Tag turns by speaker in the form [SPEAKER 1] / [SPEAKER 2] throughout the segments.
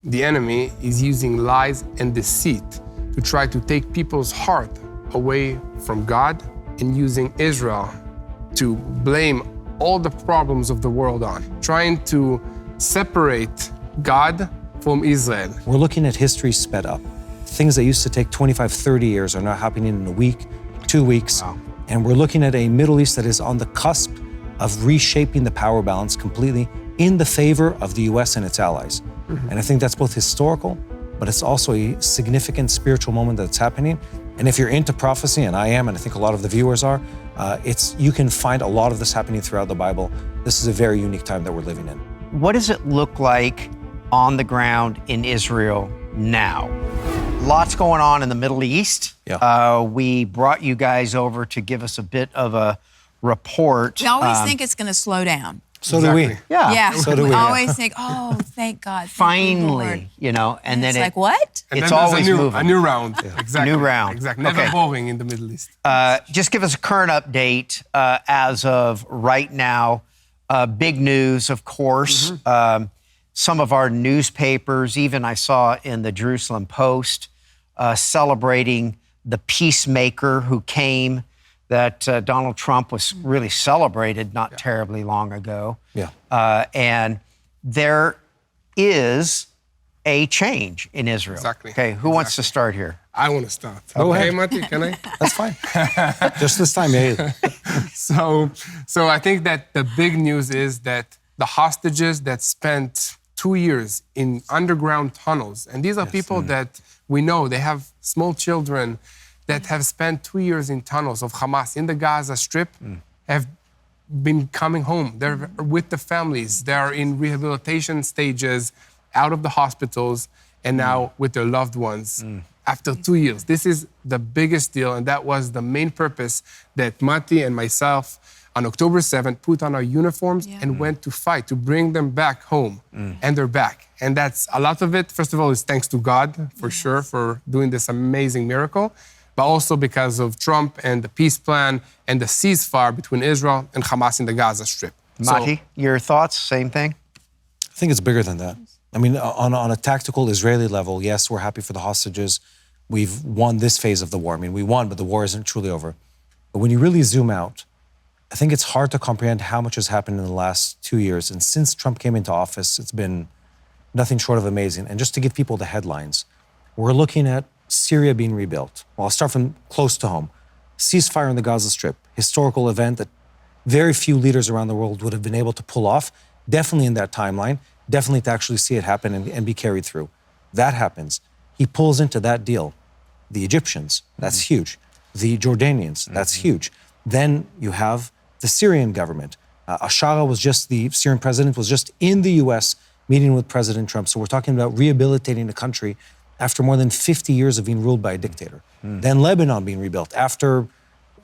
[SPEAKER 1] The enemy is using lies and deceit to try to take people's heart away from God and using Israel to blame all the problems of the world on, trying to separate God from Israel.
[SPEAKER 2] We're looking at history sped up. Things that used to take 25, 30 years are now happening in a week, 2 weeks.
[SPEAKER 3] Wow.
[SPEAKER 2] And we're looking at a Middle East that is on the cusp of reshaping the power balance completely in the favor of the US and its allies. And I think that's both historical, but it's also a significant spiritual moment that's happening. And if you're into prophecy, and I am, and I think a lot of the viewers are, you can find a lot of this happening throughout the Bible. This is a very unique time that we're living in.
[SPEAKER 3] What does it look like on the ground in Israel now? Lots going on in the Middle East.
[SPEAKER 2] Yeah.
[SPEAKER 3] We brought you guys over to give us a bit of a report.
[SPEAKER 4] We always think it's going to slow down.
[SPEAKER 2] So do we.
[SPEAKER 3] Yeah.
[SPEAKER 4] Yeah,
[SPEAKER 2] So do
[SPEAKER 4] we
[SPEAKER 2] we.
[SPEAKER 4] always think, oh, thank God. Thank you, Lord.
[SPEAKER 3] Finally, you know, and then
[SPEAKER 4] it's like, what?
[SPEAKER 1] And
[SPEAKER 3] It's
[SPEAKER 1] then there's
[SPEAKER 3] always moving.
[SPEAKER 1] a new round. Exactly.
[SPEAKER 3] New round.
[SPEAKER 1] Exactly. Never
[SPEAKER 3] Okay.
[SPEAKER 1] boring in the Middle East.
[SPEAKER 3] Just give us a current update as of right now. Big news, of course. Some of our newspapers, even I saw in the Jerusalem Post, celebrating the peacemaker who came, that Donald Trump was really celebrated not terribly long ago.
[SPEAKER 2] Yeah.
[SPEAKER 3] And there is a change in Israel.
[SPEAKER 1] Exactly.
[SPEAKER 3] Okay, who wants to start here?
[SPEAKER 1] I want to start.
[SPEAKER 2] Go
[SPEAKER 1] okay,
[SPEAKER 2] ahead.
[SPEAKER 1] Mati, can I?
[SPEAKER 2] That's fine. Just this time, yeah.
[SPEAKER 1] So I think that the big news is that the hostages that spent 2 years in underground tunnels, and these are people that we know, they have small children that have spent 2 years in tunnels of Hamas in the Gaza Strip, have been coming home. They're with the families. They're in rehabilitation stages, out of the hospitals, and now with their loved ones after 2 years. This is the biggest deal, and that was the main purpose that Mati and myself on October 7th put on our uniforms and went to fight, to bring them back home. And they're back. And that's a lot of it. First of all, is thanks to God, for sure, for doing this amazing miracle, but also because of Trump and the peace plan and the ceasefire between Israel and Hamas in the Gaza Strip.
[SPEAKER 3] Mati, your thoughts? Same thing?
[SPEAKER 2] I think it's bigger than that. I mean, on a tactical Israeli level, yes, we're happy for the hostages. We've won this phase of the war. I mean, we won, but the war isn't truly over. But when you really zoom out, I think it's hard to comprehend how much has happened in the last 2 years. And since Trump came into office, it's been nothing short of amazing. And just to give people the headlines, we're looking at Syria being rebuilt. Well, I'll start from close to home. Ceasefire in the Gaza Strip, historical event that very few leaders around the world would have been able to pull off, definitely in that timeline, definitely to actually see it happen and be carried through. That happens. He pulls into that deal. The Egyptians, that's huge. The Jordanians, that's huge. Then you have the Syrian government. Ashara the Syrian president was just in the US meeting with President Trump. So we're talking about rehabilitating the country after more than 50 years of being ruled by a dictator. Then Lebanon being rebuilt after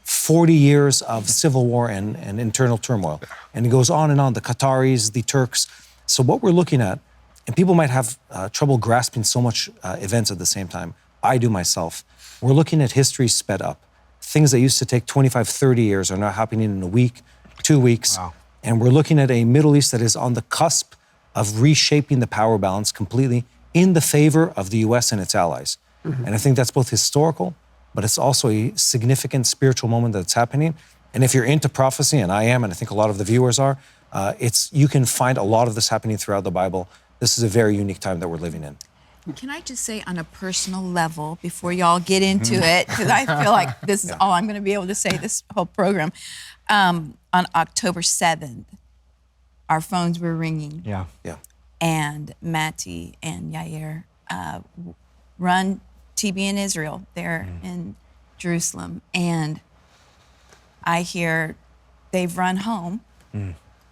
[SPEAKER 2] 40 years of civil war and internal turmoil. And it goes on and on, the Qataris, the Turks. So what we're looking at, and people might have trouble grasping so much events at the same time. I do myself. We're looking at history sped up. Things that used to take 25, 30 years are now happening in a week, 2 weeks.
[SPEAKER 3] Wow.
[SPEAKER 2] And we're looking at a Middle East that is on the cusp of reshaping the power balance completely in the favor of the US and its allies. And I think that's both historical, but it's also a significant spiritual moment that's happening. And if you're into prophecy, and I am, and I think a lot of the viewers are, you can find a lot of this happening throughout the Bible. This is a very unique time that we're living in.
[SPEAKER 4] Can I just say on a personal level, before y'all get into it, because I feel like this is all I'm going to be able to say this whole program. On October 7th, our phones were ringing.
[SPEAKER 3] Yeah.
[SPEAKER 4] And Mati and Yair run TBN Israel there in Jerusalem. And I hear they've run home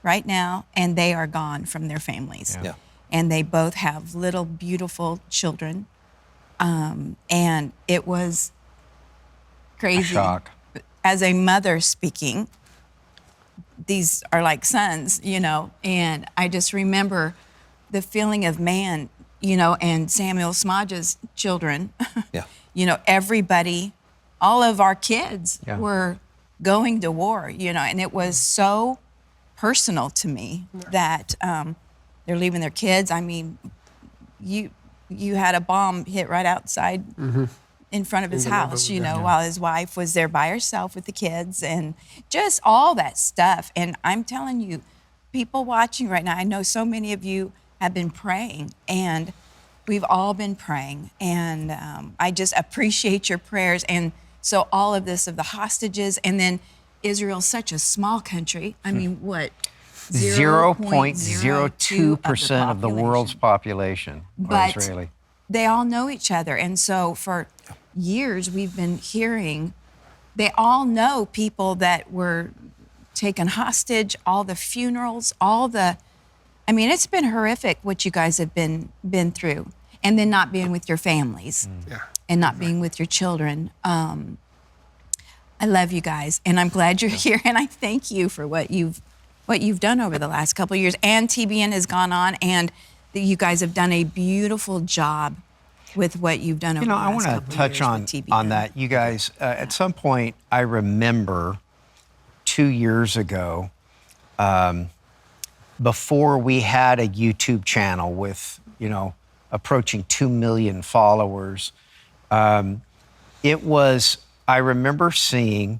[SPEAKER 4] right now, and they are gone from their families.
[SPEAKER 2] Yeah.
[SPEAKER 4] And they both have little, beautiful children. And it was crazy.
[SPEAKER 3] A shock.
[SPEAKER 4] As a mother speaking, these are like sons, you know, and I just remember the feeling of man, you know, and Samuel Smodge's children,
[SPEAKER 2] Yeah.
[SPEAKER 4] you know, everybody, all of our kids
[SPEAKER 3] Yeah.
[SPEAKER 4] were going to war, you know, and it was so personal to me that they're leaving their kids. I mean, you had a bomb hit right outside in front of his house, while his wife was there by herself with the kids, and just all that stuff. And I'm telling you, people watching right now, I know so many of you have been praying, and we've all been praying. And I just appreciate your prayers. And so all of this of the hostages, and then Israel's such a small country. I mean, what?
[SPEAKER 3] 0.02% of the world's population are Israeli.
[SPEAKER 4] They all know each other. And so for years, we've been hearing, they all know people that were taken hostage, all the funerals, it's been horrific what you guys have been through. And then not being with your families and not being with your children. I love you guys, and I'm glad you're here, and I thank you for what you've done over the last couple of years. And TBN has gone on, and you guys have done a beautiful job with what you've done over the last couple of years.
[SPEAKER 3] I want to touch on that. You guys, at some point, I remember 2 years ago, before we had a YouTube channel with, approaching 2 million followers, I remember seeing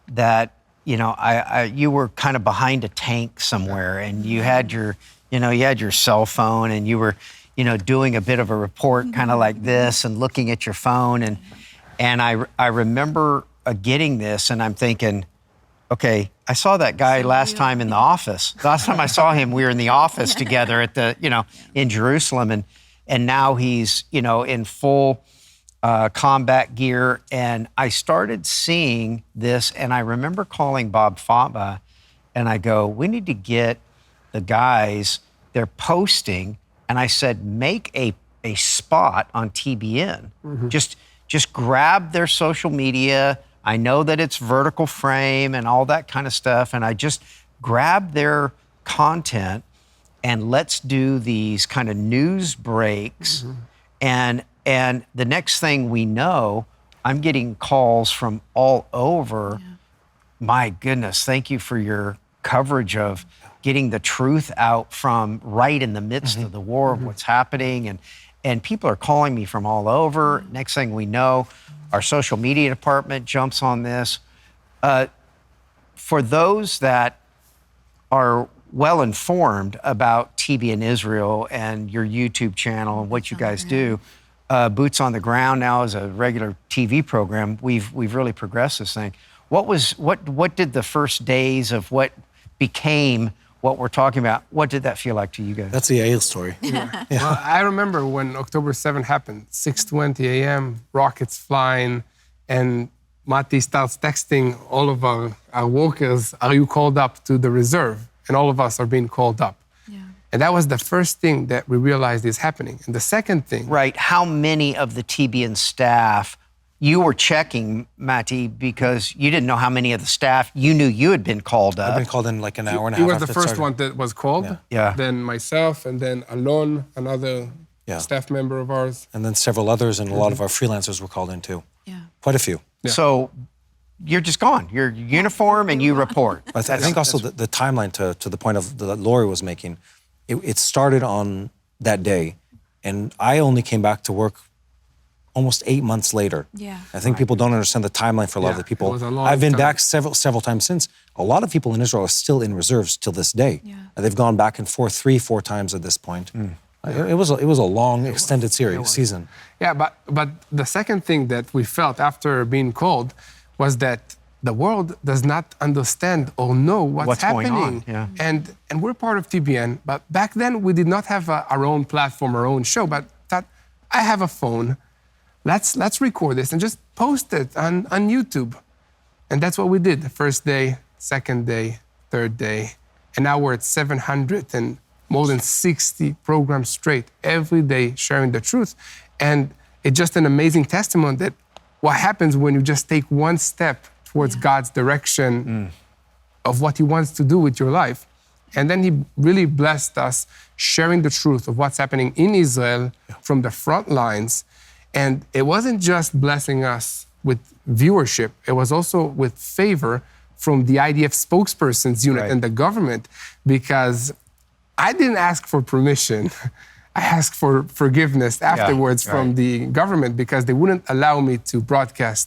[SPEAKER 3] that, you were kind of behind a tank somewhere, and you had your cell phone, and you were, doing a bit of a report kind of like this and looking at your phone. And I remember getting this, and I'm thinking, okay, I saw that guy last time in the office. Last time I saw him, we were in the office together at in Jerusalem, and now he's, in full combat gear. And I started seeing this, and I remember calling Bob Faba, and I go, we need to get the guys, they're posting, and I said, make a spot on TBN. Just grab their social media. I know that it's vertical frame and all that kind of stuff, and I just grab their content, and let's do these kind of news breaks. And the next thing we know, I'm getting calls from all over. My goodness, thank you for your coverage of getting the truth out from right in the midst of the war of what's happening. And people are calling me from all over. Next thing we know, our social media department jumps on this. For those that are well informed about TBN Israel and your YouTube channel and what you guys do, Boots on the Ground now is a regular TV program. We've really progressed this thing. What did the first days of what became what we're talking about, what did that feel like to you guys?
[SPEAKER 2] That's the Yair story.
[SPEAKER 1] Well, I remember when October 7th happened, 6:20 a.m., rockets flying, and Mati starts texting all of our workers, are you called up to the reserve? And all of us are being called up. And that was the first thing that we realized is happening. And the second thing...
[SPEAKER 3] Right. How many of the TBN staff, you were checking, Mati, because you didn't know how many of the staff, you knew you had been called up.
[SPEAKER 2] I've been called in like an hour and a half.
[SPEAKER 1] He was the first one that was called.
[SPEAKER 3] Yeah.
[SPEAKER 1] Then myself, and then Alon, another staff member of ours.
[SPEAKER 2] And then several others, and a lot of our freelancers were called in too. Quite a few.
[SPEAKER 3] So you're just gone. You're uniform and you report.
[SPEAKER 2] I think also the timeline to the point of that Laurie was making, it started on that day, and I only came back to work almost 8 months later. I think people don't understand the timeline for a lot of the people. I've been back several times since. A lot of people in Israel are still in reserves till this day. They've gone back and forth 3-4 times at this point. It was a long, extended season.
[SPEAKER 1] Yeah, but the second thing that we felt after being called was that the world does not understand or know what's happening.
[SPEAKER 3] Going on.
[SPEAKER 1] And we're part of TBN, but back then we did not have our own platform, our own show, but thought, I have a phone, let's record this and just post it on YouTube. And that's what we did the first day, second day, third day, and now we're at 700 and more than 60 programs straight, every day sharing the truth. And it's just an amazing testimony that what happens when you just take one step towards God's direction of what he wants to do with your life. And then he really blessed us sharing the truth of what's happening in Israel from the front lines. And it wasn't just blessing us with viewership, it was also with favor from the IDF spokespersons unit and the government, because I didn't ask for permission. I asked for forgiveness afterwards from the government because they wouldn't allow me to broadcast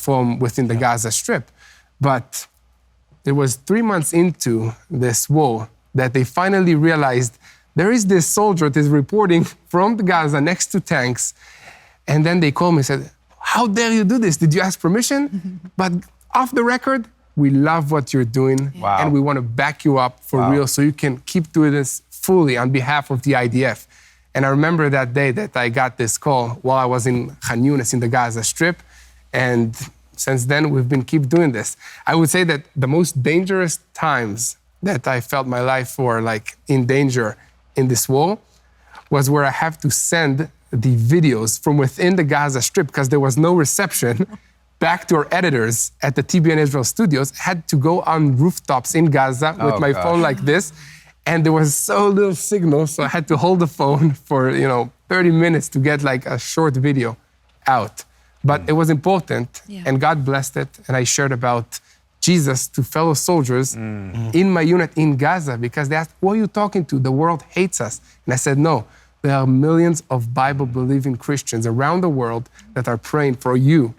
[SPEAKER 1] from within the Gaza Strip. But it was 3 months into this war that they finally realized there is this soldier that is reporting from the Gaza next to tanks. And then they called me and said, how dare you do this? Did you ask permission? But off the record, we love what you're doing.
[SPEAKER 3] Wow.
[SPEAKER 1] And we want to back you up for real so you can keep doing this fully on behalf of the IDF. And I remember that day that I got this call while I was in Khan Yunis in the Gaza Strip. And since then, we've been keep doing this. I would say that the most dangerous times that I felt my life were like in danger in this war was where I have to send the videos from within the Gaza Strip because there was no reception back to our editors at the TBN Israel studios. I had to go on rooftops in Gaza with my phone like this. And there was so little signal, so I had to hold the phone for 30 minutes to get like a short video out. But it was important, and God blessed it. And I shared about Jesus to fellow soldiers in my unit in Gaza because they asked, who are you talking to? The world hates us. And I said, no, there are millions of Bible-believing Christians around the world that are praying for you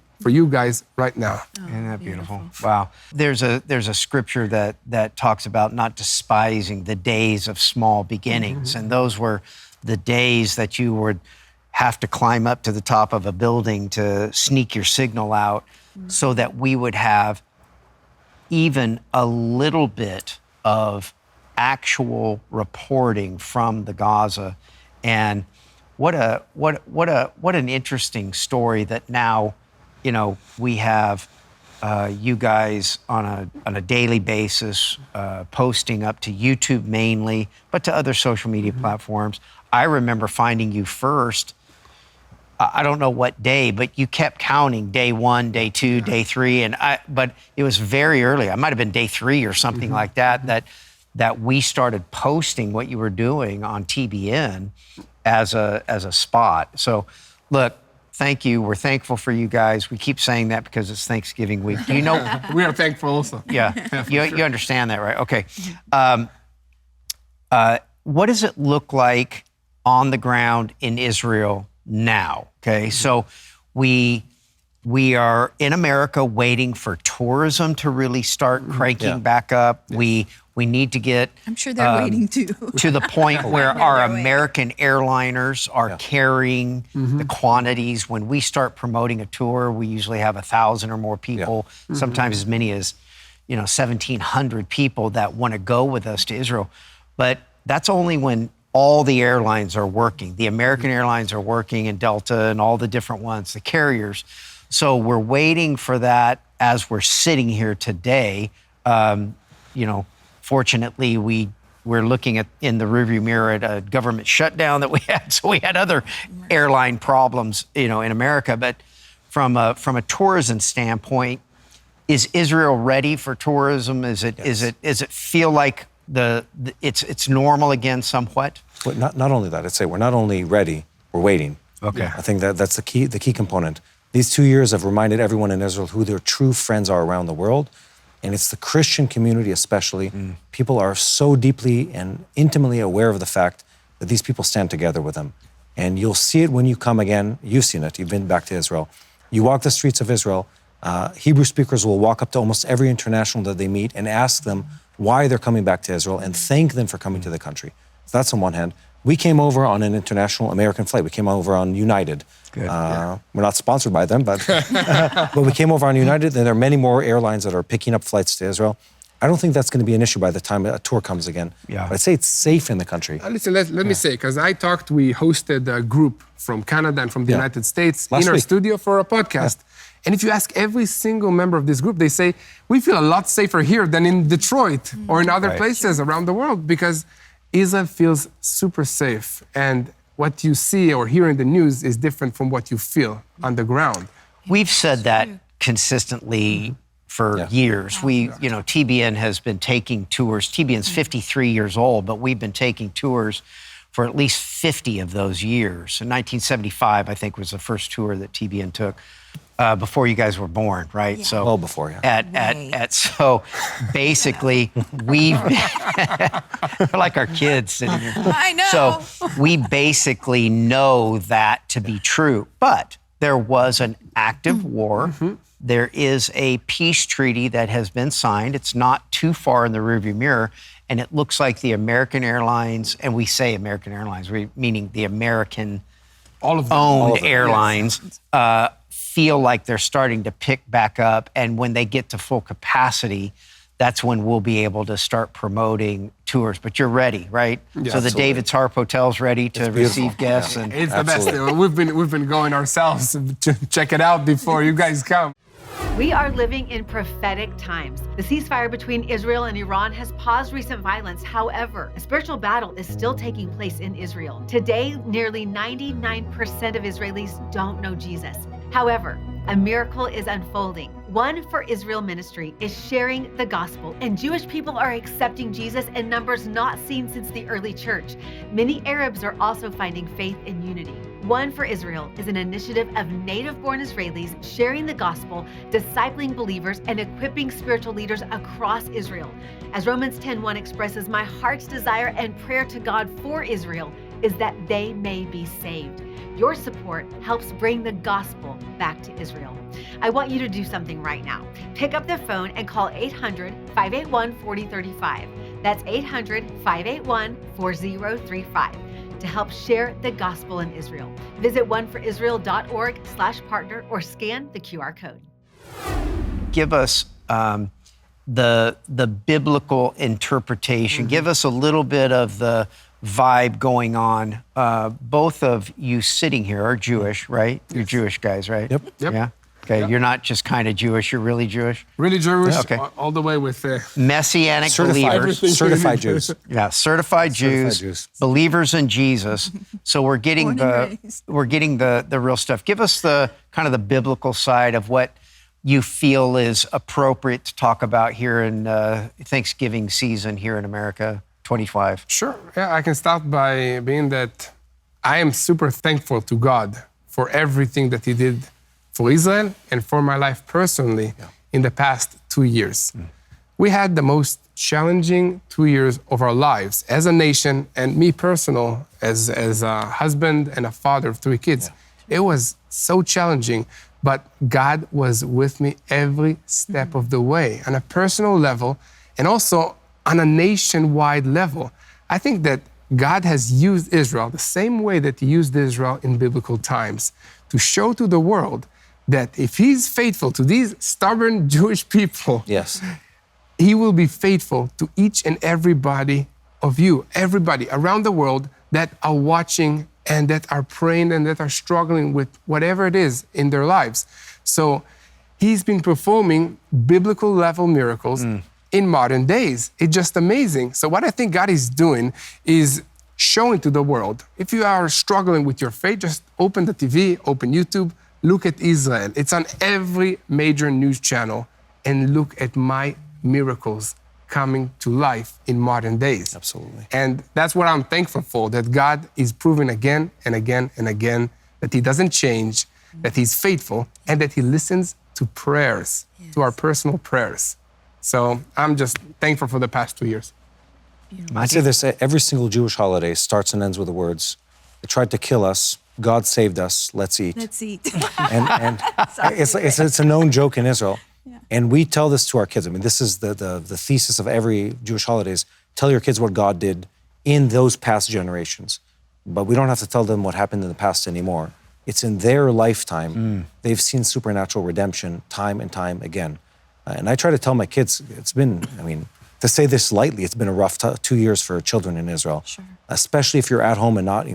[SPEAKER 1] guys right now.
[SPEAKER 3] Isn't that beautiful? Wow. There's a scripture that talks about not despising the days of small beginnings. And those were the days that you would have to climb up to the top of a building to sneak your signal out so that we would have even a little bit of actual reporting from the Gaza. And what an interesting story that now we have you guys on a daily basis posting up to YouTube mainly, but to other social media platforms. I remember finding you first, I don't know what day, but you kept counting day 1, day 2, day 3, but it was very early. It might have been day 3 or something like that we started posting what you were doing on TBN as a spot. So, look. Thank you. We're thankful for you guys. We keep saying that because it's Thanksgiving week. Do you know?
[SPEAKER 1] We are thankful also.
[SPEAKER 3] Yeah. You understand that, right? Okay. What does it look like on the ground in Israel now? Okay. So we are in America waiting for tourism to really start cranking back up. Yes. We need to get...
[SPEAKER 4] I'm sure they're waiting too.
[SPEAKER 3] ...to the point where our American airliners are carrying the quantities. When we start promoting a tour, we usually have 1,000 or more people, sometimes as many as 1,700 people that want to go with us to Israel. But that's only when all the airlines are working. The American airlines are working, and Delta and all the different ones, the carriers. So we're waiting for that as we're sitting here today. Fortunately, we're looking at in the rearview mirror at a government shutdown that we had. So we had other airline problems, in America. But from a tourism standpoint, is Israel ready for tourism? Is it feel like it's normal again somewhat?
[SPEAKER 2] Well, not only that, I'd say we're not only ready, we're waiting.
[SPEAKER 3] Okay.
[SPEAKER 2] I think that's the key component. These 2 years have reminded everyone in Israel who their true friends are around the world. And it's the Christian community especially. People are so deeply and intimately aware of the fact that these people stand together with them. And you'll see it when you come again. You've seen it. You've been back to Israel. You walk the streets of Israel, Hebrew speakers will walk up to almost every international that they meet and ask them why they're coming back to Israel and thank them for coming to the country. So that's on one hand. We came over on an international American flight. We came over on United. Good. We're not sponsored by them, but but we came over on United, and there are many more airlines that are picking up flights to Israel. I don't think that's going to be an issue by the time a tour comes again. Yeah. But I'd say it's safe in the country.
[SPEAKER 1] Listen, let me say, because we hosted a group from Canada and from the United States in our studio for a podcast. Yeah. And if you ask every single member of this group, they say, we feel a lot safer here than in Detroit or in other places around the world because Israel feels super safe. And what you see or hear in the news is different from what you feel on the ground.
[SPEAKER 3] We've said that consistently for years. TBN has been taking tours. TBN's 53 years old, but we've been taking tours for at least 50 of those years. In 1975, I think, was the first tour that TBN took. before you guys were born, right?
[SPEAKER 4] Yeah.
[SPEAKER 3] So
[SPEAKER 2] Well before, yeah.
[SPEAKER 3] So basically, we're like our kids sitting here.
[SPEAKER 4] I know.
[SPEAKER 3] So we basically know that to be true. But there was an active war. There is a peace treaty that has been signed. It's not too far in the rearview mirror. And it looks like the American Airlines, and we say American Airlines, meaning the American
[SPEAKER 1] All of them.
[SPEAKER 3] owned airlines, feel like they're starting to pick back up. And when they get to full capacity, that's when we'll be able to start promoting tours. But you're ready, right?
[SPEAKER 1] Yeah,
[SPEAKER 3] so the
[SPEAKER 2] absolutely.
[SPEAKER 3] David's Harp Hotel's ready to receive guests. And
[SPEAKER 1] It's the best. We've been going ourselves to check it out before you guys come.
[SPEAKER 5] We are living in prophetic times. The ceasefire between Israel and Iran has paused recent violence. However, a spiritual battle is still taking place in Israel. Today, nearly 99% of Israelis don't know Jesus. However, a miracle is unfolding. One for Israel Ministry is sharing the gospel, and Jewish people are accepting Jesus in numbers not seen since the early church. Many Arabs are also finding faith in unity. One for Israel is an initiative of native-born Israelis sharing the gospel, discipling believers, and equipping spiritual leaders across Israel. As Romans 10:1 expresses, my heart's desire and prayer to God for Israel is that they may be saved. Your support helps bring the gospel back to Israel. I want you to do something right now. Pick up the phone and call 800-581-4035. That's 800-581-4035 to help share the gospel in Israel. Visit oneforisrael.org/partner or scan the QR code.
[SPEAKER 3] give us the biblical interpretation. Give us a little bit of the vibe going on. Both of you sitting here are Jewish, right? You're Jewish guys, right?
[SPEAKER 2] Yep.
[SPEAKER 3] Yeah. Okay. You're not just kind of Jewish. You're really Jewish.
[SPEAKER 1] Really Jewish,
[SPEAKER 3] Okay.
[SPEAKER 1] all the way with
[SPEAKER 3] Messianic
[SPEAKER 2] Certified,
[SPEAKER 3] believers.
[SPEAKER 2] certified Jews.
[SPEAKER 3] Yeah, certified Jews, believers in Jesus. So we're getting the real stuff. Give us the kind of the biblical side of what you feel is appropriate to talk about here in Thanksgiving season here in America 25.
[SPEAKER 1] Sure. Yeah, I can start by being that I am super thankful to God for everything that He did for Israel and for my life personally in the past 2 years. We had the most challenging 2 years of our lives as a nation, and me personal as a husband and a father of 3 kids. It was so challenging, but God was with me every step of the way on a personal level and also on a nationwide level. I think that God has used Israel the same way that He used Israel in biblical times to show to the world that if He's faithful to these stubborn Jewish people,
[SPEAKER 2] Yes.
[SPEAKER 1] He will be faithful to each and everybody of you, everybody around the world that are watching and that are praying and that are struggling with whatever it is in their lives. So He's been performing biblical level miracles in modern days. It's just amazing. So what I think God is doing is showing to the world, if you are struggling with your faith, just open the TV, open YouTube, look at Israel. It's on every major news channel, and look at my miracles coming to life in modern days.
[SPEAKER 2] Absolutely.
[SPEAKER 1] And that's what I'm thankful for, that God is proving again and again and again that He doesn't change, that He's faithful, and that He listens to prayers, to our personal prayers. So I'm just thankful for the past 2 years.
[SPEAKER 2] I'd say this, every single Jewish holiday starts and ends with the words, they tried to kill us, God saved us, let's eat.
[SPEAKER 4] Let's eat.
[SPEAKER 2] And it's a known joke in Israel. And we tell this to our kids. I mean, this is the thesis of every Jewish holidays. Tell your kids what God did in those past generations. But we don't have to tell them what happened in the past anymore. It's in their lifetime. They've seen supernatural redemption time and time again. And I try to tell my kids, it's been, I mean, to say this lightly, it's been a rough 2 years for children in Israel.
[SPEAKER 4] Sure.
[SPEAKER 2] Especially if you're at home and not,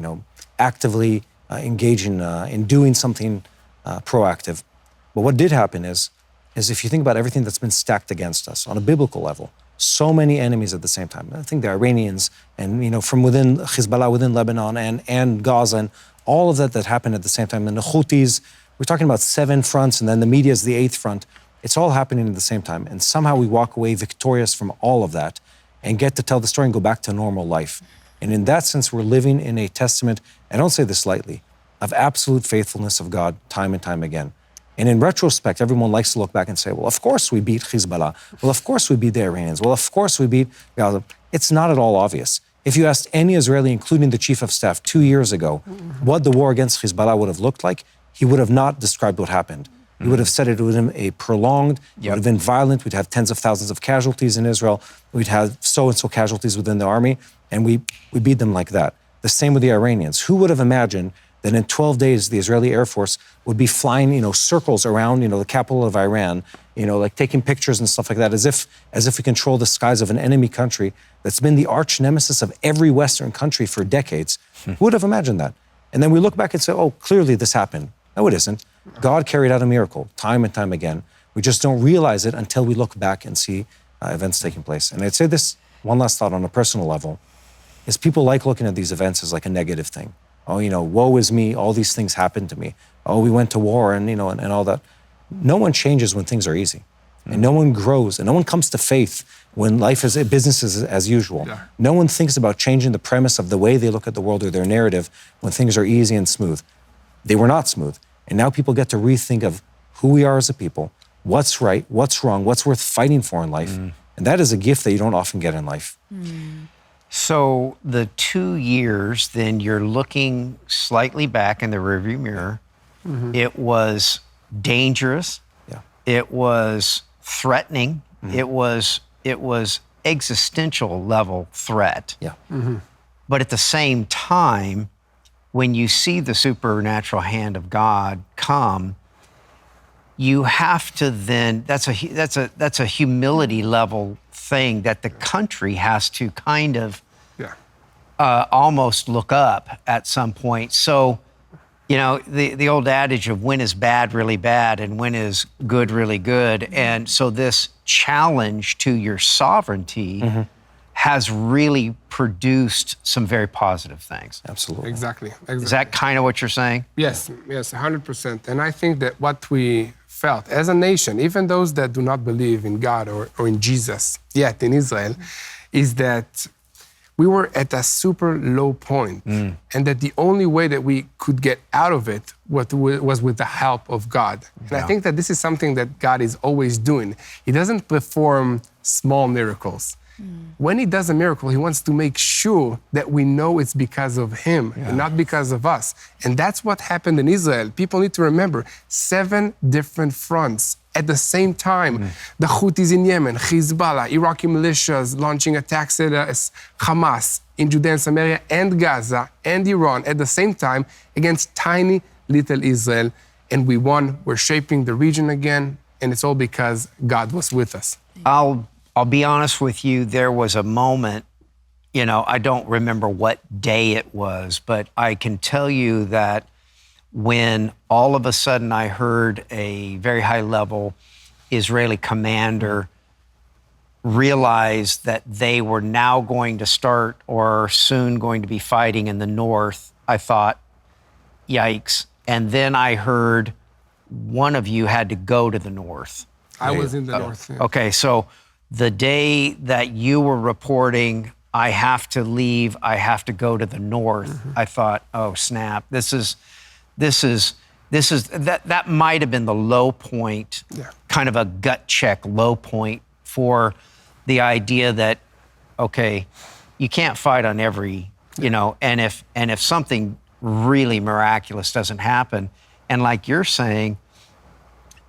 [SPEAKER 2] actively engage in doing something proactive. But what did happen is if you think about everything that's been stacked against us on a biblical level, so many enemies at the same time. I think the Iranians and, from within Hezbollah, within Lebanon and Gaza, and all of that happened at the same time. And the Houthis, we're talking about 7 fronts, and then the media is the 8th front. It's all happening at the same time. And somehow we walk away victorious from all of that and get to tell the story and go back to normal life. And in that sense, we're living in a testament, I don't say this lightly, of absolute faithfulness of God time and time again. And in retrospect, everyone likes to look back and say, well, of course we beat Hezbollah. Well, of course we beat the Iranians. Well, of course we beat Gaza. It's not at all obvious. If you asked any Israeli, including the chief of staff 2 years ago, what the war against Hezbollah would have looked like, he would have not described what happened. He would have said it would have been a prolonged, it would have been violent, we'd have tens of thousands of casualties in Israel, we'd have so-and-so casualties within the army, and we beat them like that. The same with the Iranians. Who would have imagined that in 12 days, the Israeli Air Force would be flying, circles around, the capital of Iran, like taking pictures and stuff like that, as if we control the skies of an enemy country that's been the arch nemesis of every Western country for decades. Who would have imagined that? And then we look back and say, oh, clearly this happened. No, it isn't. God carried out a miracle time and time again. We just don't realize it until we look back and see events taking place. And I'd say this, one last thought on a personal level, is people like looking at these events as like a negative thing. Oh, woe is me, all these things happened to me. Oh, we went to war and all that. No one changes when things are easy. And no one grows and no one comes to faith when business is as usual. Yeah. No one thinks about changing the premise of the way they look at the world or their narrative when things are easy and smooth. They were not smooth. And now people get to rethink of who we are as a people, what's right, what's wrong, what's worth fighting for in life. And that is a gift that you don't often get in life.
[SPEAKER 3] So the 2 years, then you're looking slightly back in the rearview mirror. It was dangerous.
[SPEAKER 2] Yeah.
[SPEAKER 3] It was threatening. It was existential level threat.
[SPEAKER 2] Yeah.
[SPEAKER 3] But at the same time, when you see the supernatural hand of God come, you have to then, that's a humility level thing that the country has to kind of almost look up at some point. So, the old adage of when is bad really bad and when is good really good. And so this challenge to your sovereignty has really produced some very positive things.
[SPEAKER 2] Absolutely.
[SPEAKER 1] Exactly.
[SPEAKER 3] Is that kind of what you're saying?
[SPEAKER 1] Yes, 100%. And I think that what we felt as a nation, even those that do not believe in God or in Jesus yet in Israel, is that we were at a super low point, and that the only way that we could get out of it was with the help of God. And I think that this is something that God is always doing. He doesn't perform small miracles. When he does a miracle, he wants to make sure that we know it's because of him and not because of us. And that's what happened in Israel. People need to remember 7 different fronts at the same time. The Houthis in Yemen, Hezbollah, Iraqi militias launching attacks at Hamas in Judea and Samaria and Gaza and Iran at the same time against tiny little Israel. And we won. We're shaping the region again. And it's all because God was with us.
[SPEAKER 3] I'll be honest with you, there was a moment, I don't remember what day it was, but I can tell you that when all of a sudden I heard a very high-level Israeli commander realize that they were now going to start or soon going to be fighting in the north, I thought, yikes. And then I heard one of you had to go to the north.
[SPEAKER 1] I was in the north. Yeah.
[SPEAKER 3] Okay, so the day that you were reporting, I have to leave, I have to go to the north, I thought, oh snap, that might have been the low point, kind of a gut check low point for the idea that, okay, you can't fight on every, and if something really miraculous doesn't happen, and like you're saying,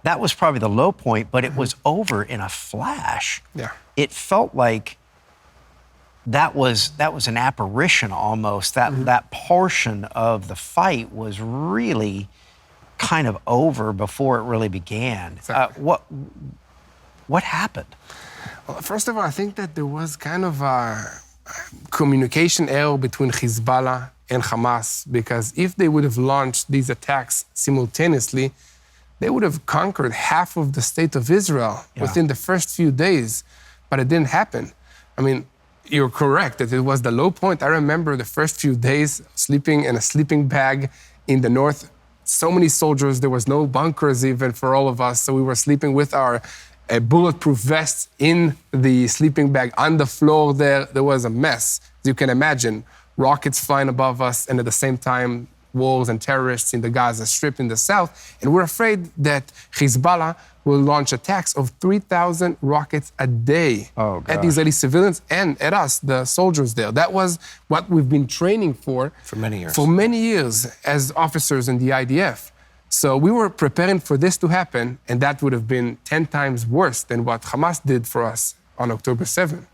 [SPEAKER 3] that was probably the low point, but it was over in a flash.
[SPEAKER 1] Yeah.
[SPEAKER 3] It felt like that was an apparition almost. That portion of the fight was really kind of over before it really began.
[SPEAKER 1] Exactly.
[SPEAKER 3] What happened?
[SPEAKER 1] Well, first of all, I think that there was kind of a communication error between Hezbollah and Hamas, because if they would have launched these attacks simultaneously, they would have conquered half of the state of Israel within the first few days, but it didn't happen. I mean, you're correct that it was the low point. I remember the first few days sleeping in a sleeping bag in the north. So many soldiers, there was no bunkers even for all of us, so we were sleeping with our bulletproof vests in the sleeping bag on the floor there. There was a mess, as you can imagine. Rockets flying above us, and at the same time, walls and terrorists in the Gaza Strip in the south. And we're afraid that Hezbollah will launch attacks of 3,000 rockets a day at the Israeli civilians and at us, the soldiers there. That was what we've been training for
[SPEAKER 2] many years.
[SPEAKER 1] For many years as officers in the IDF. So we were preparing for this to happen, and that would have been 10 times worse than what Hamas did for us on October 7th.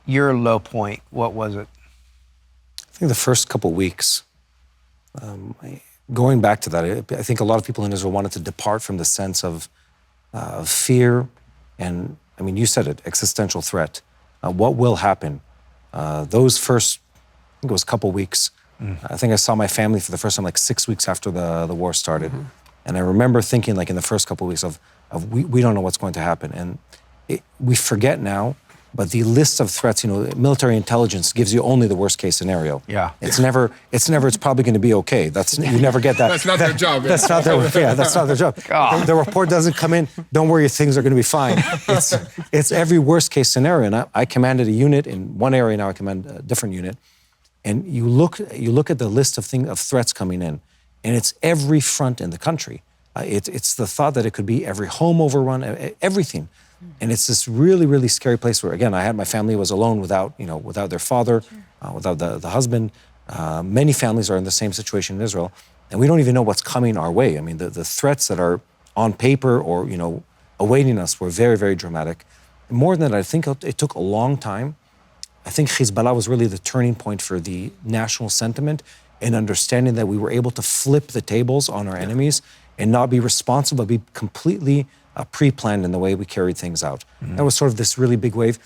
[SPEAKER 3] Your low point, what was it?
[SPEAKER 2] I think the first couple weeks, going back to that, I think a lot of people in Israel wanted to depart from the sense of fear and, I mean, you said it, existential threat. What will happen? Those first, I think it was a couple weeks, I think I saw my family for the first time like 6 weeks after the war started. And I remember thinking like in the first couple of weeks of we don't know what's going to happen. And we forget now, but the list of threats, military intelligence gives you only the worst case scenario.
[SPEAKER 3] Yeah.
[SPEAKER 2] It's probably going to be be okay. You never get that.
[SPEAKER 1] That's not their job.
[SPEAKER 2] That's not their job. The report doesn't come in, don't worry, things are going to be fine. It's every worst case scenario. And I commanded a unit in one area, now I command a different unit. And you look at the list of threats coming in, and it's every front in the country. It's the thought that it could be every home overrun, everything. And it's this really, really scary place where, again, my family was alone without their father, without the husband. Many families are in the same situation in Israel, and we don't even know what's coming our way. I mean, the threats that are on paper or, awaiting us were very, very dramatic. And more than that, I think it took a long time. I think Hezbollah was really the turning point for the national sentiment in understanding that we were able to flip the tables on our enemies and not be responsible, but be completely pre-planned in the way we carried things out. That was sort of this really big wave.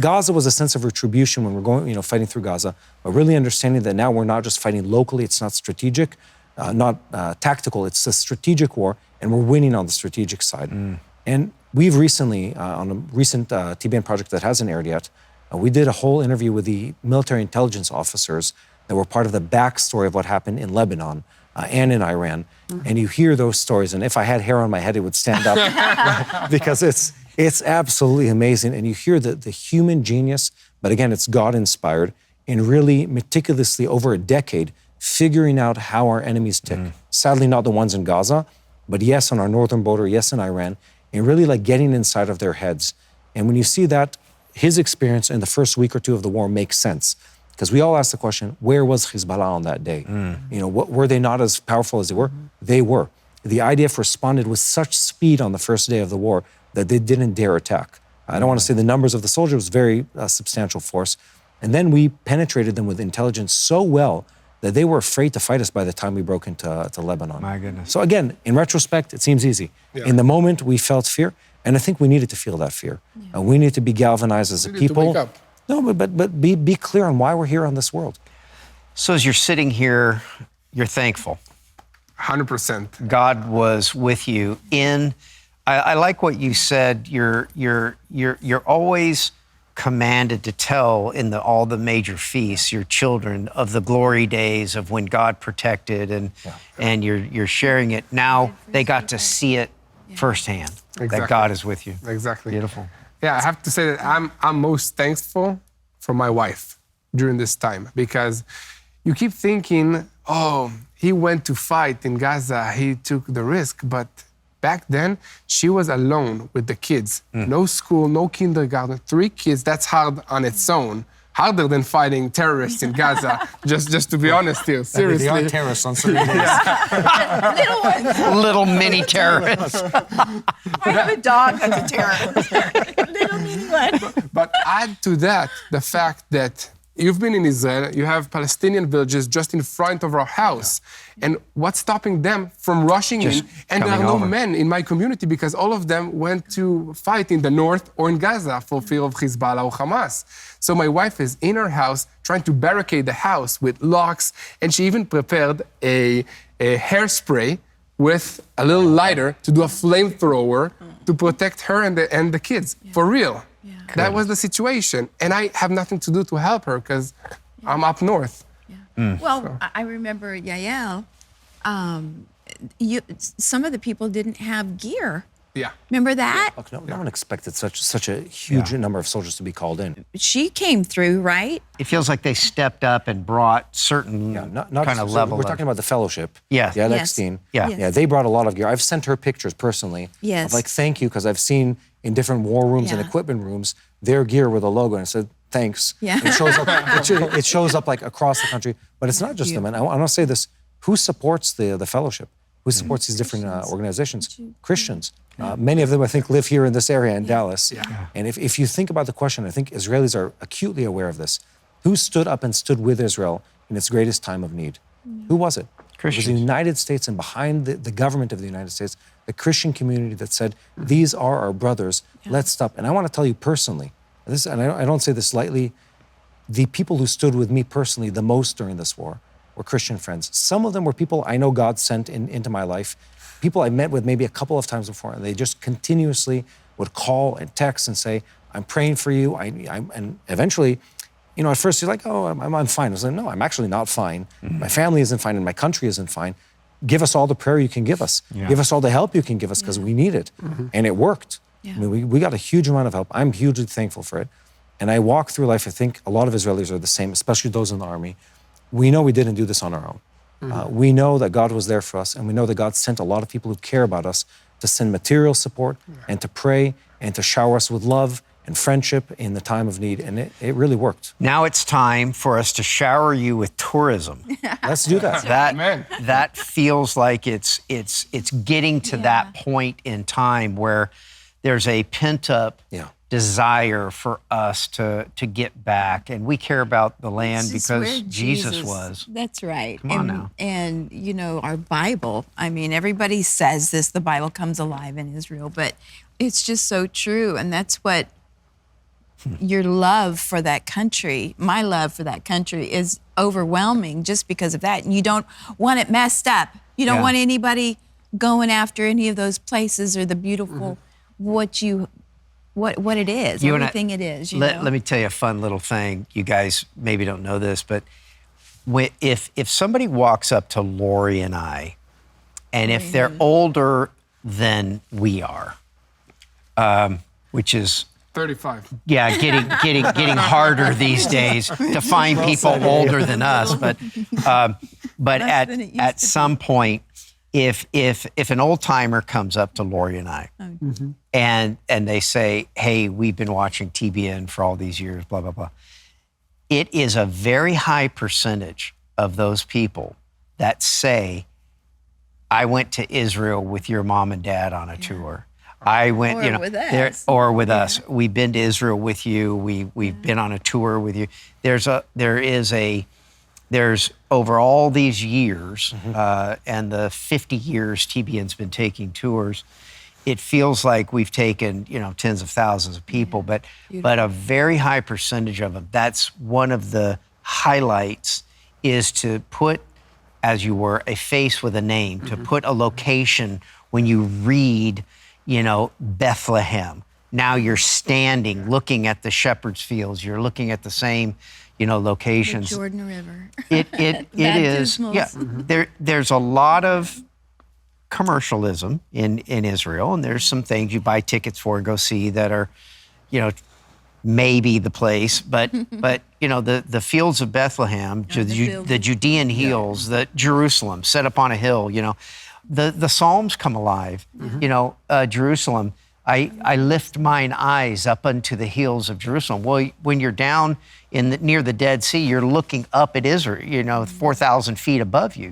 [SPEAKER 2] Gaza was a sense of retribution when we're going, fighting through Gaza, but really understanding that now we're not just fighting locally, it's not strategic, not tactical, it's a strategic war, and we're winning on the strategic side. And we've recently, on a recent TBN project that hasn't aired yet, we did a whole interview with the military intelligence officers that were part of the backstory of what happened in Lebanon and in Iran. And you hear those stories, and if I had hair on my head, it would stand up because it's absolutely amazing. And you hear the human genius, but again, it's God-inspired, in really meticulously over a decade figuring out how our enemies tick. Sadly, not the ones in Gaza, but yes, on our northern border, yes, in Iran, and really like getting inside of their heads. And when you see that, his experience in the first week or two of the war makes sense. Because we all ask the question, where was Hezbollah on that day? Were they not as powerful as they were? They were. The IDF responded with such speed on the first day of the war that they didn't dare attack. I don't want to say the numbers of the soldiers, it was very substantial force. And then we penetrated them with intelligence so well that they were afraid to fight us by the time we broke into Lebanon.
[SPEAKER 3] My goodness.
[SPEAKER 2] So again, in retrospect, it seems easy. In the moment, we felt fear. And I think we needed to feel that fear. We need to be galvanized as a people.
[SPEAKER 1] To wake up.
[SPEAKER 2] No, but be clear on why we're here on this world.
[SPEAKER 3] So as you're sitting here, you're thankful.
[SPEAKER 1] 100%.
[SPEAKER 3] God was with you in. I like what you said. You're always commanded to tell in all the major feasts your children of the glory days of when God protected, and you're sharing it. Now they got to see it firsthand.
[SPEAKER 1] Exactly.
[SPEAKER 3] That God is with you.
[SPEAKER 1] Exactly.
[SPEAKER 3] Beautiful.
[SPEAKER 1] Yeah, I have to say that I'm most thankful for my wife during this time, because you keep thinking, oh, he went to fight in Gaza, he took the risk, but back then she was alone with the kids. No school, no kindergarten, 3 kids. That's hard on its own. Harder than fighting terrorists in Gaza, just to be honest here, seriously.
[SPEAKER 2] They are terrorists on certain days.
[SPEAKER 4] Little ones.
[SPEAKER 3] Little mini terrorists.
[SPEAKER 4] I have a dog that's a terrorist. Little mini one.
[SPEAKER 1] But add to that the fact that you've been in Israel, you have Palestinian villages just in front of our house. And what's stopping them from rushing in? And there are no men in my community because all of them went to fight in the north or in Gaza for fear of Hezbollah or Hamas. So my wife is in her house trying to barricade the house with locks, and she even prepared a hairspray with a little lighter to do a flamethrower to protect her and the kids, for real. That was the situation. And I have nothing to do to help her because I'm up north.
[SPEAKER 4] Well, I remember Yael, some of the people didn't have gear
[SPEAKER 1] Yeah.
[SPEAKER 4] Remember that?
[SPEAKER 2] Look, no one expected such a huge number of soldiers to be called in.
[SPEAKER 4] She came through, right?
[SPEAKER 3] It feels like they stepped up and brought certain
[SPEAKER 2] Not
[SPEAKER 3] kind of
[SPEAKER 2] so
[SPEAKER 3] level.
[SPEAKER 2] We're talking about the fellowship.
[SPEAKER 3] Yes.
[SPEAKER 2] Yeah,
[SPEAKER 4] Yes.
[SPEAKER 2] Lexstein.
[SPEAKER 3] Yeah.
[SPEAKER 4] Yes.
[SPEAKER 2] Yeah, they brought a lot of gear. I've sent her pictures personally.
[SPEAKER 4] Yes.
[SPEAKER 2] Of like, thank you, because I've seen in different war rooms and
[SPEAKER 4] Yeah.
[SPEAKER 2] equipment rooms their gear with a logo, and I said, thanks.
[SPEAKER 4] Yeah.
[SPEAKER 2] And it shows up like across the country. But it's not just them. And I want to say this, who supports the fellowship? Who supports these different organizations? Christians. Many of them, I think, live here in this area in Dallas.
[SPEAKER 1] Yeah.
[SPEAKER 2] And if you think about the question, I think Israelis are acutely aware of this. Who stood up and stood with Israel in its greatest time of need? Who was it?
[SPEAKER 3] Christians.
[SPEAKER 2] It was the United States, and behind the government of the United States, the Christian community that said, these are our brothers, let's stop. And I want to tell you personally, and I don't say this lightly, the people who stood with me personally the most during this war were Christian friends. Some of them were people I know God sent into my life, people I met with maybe a couple of times before, and they just continuously would call and text and say, I'm praying for you. And eventually, at first you're like, oh, I'm fine. I was like, no, I'm actually not fine. My family isn't fine and my country isn't fine. Give us all the prayer you can give us. Give us all the help you can give us because we need it. And it worked.
[SPEAKER 4] Yeah.
[SPEAKER 2] I mean, we got a huge amount of help. I'm hugely thankful for it. And I walk through life, I think a lot of Israelis are the same, especially those in the army. We know we didn't do this on our own. We know that God was there for us, and we know that God sent a lot of people who care about us to send material support and to pray and to shower us with love and friendship in the time of need, and it really worked.
[SPEAKER 3] Now it's time for us to shower you with tourism.
[SPEAKER 2] Let's do that.
[SPEAKER 1] Amen.
[SPEAKER 3] That feels like it's getting to that point in time where there's a pent-up desire for us to get back, and we care about the land
[SPEAKER 4] It's just where
[SPEAKER 3] because Jesus was.
[SPEAKER 4] That's right.
[SPEAKER 3] Come on now.
[SPEAKER 4] And our Bible, I mean, everybody says this, the Bible comes alive in Israel, but it's just so true. And that's what your love for that country, my love for that country is overwhelming just because of that. And you don't want it messed up. You don't want anybody going after any of those places or the beautiful, what it is, everything it is.
[SPEAKER 3] Let me tell you a fun little thing. You guys maybe don't know this, but if somebody walks up to Laurie and I, and if they're older than we are, which is
[SPEAKER 1] 35.
[SPEAKER 3] getting harder these days to find people older than us. But
[SPEAKER 4] Less than it used
[SPEAKER 3] at
[SPEAKER 4] to
[SPEAKER 3] some point, if an old timer comes up to Laurie and I, and they say, "Hey, we've been watching TBN for all these years," blah blah blah, it is a very high percentage of those people that say, "I went to Israel with your mom and dad on a tour." I went,
[SPEAKER 4] Or with us.
[SPEAKER 3] or with us. We've been to Israel with you. We've been on a tour with you. There's over all these years and the 50 years TBN's been taking tours, it feels like we've taken tens of thousands of people, but a very high percentage of them. That's one of the highlights, is to put, as you were, a face with a name, to put a location when you read. Bethlehem. Now you're standing, looking at the shepherd's fields. You're looking at the same, locations.
[SPEAKER 4] The Jordan River.
[SPEAKER 3] It is.
[SPEAKER 4] Baptismals.
[SPEAKER 3] Yeah. There's a lot of commercialism in Israel, and there's some things you buy tickets for and go see that are, maybe the place, but the fields of Bethlehem, the Judean hills, the Jerusalem set up on a hill, The Psalms come alive. Jerusalem, I lift mine eyes up unto the hills of Jerusalem. Well, when you're down near the Dead Sea, you're looking up at Israel, 4,000 feet above you,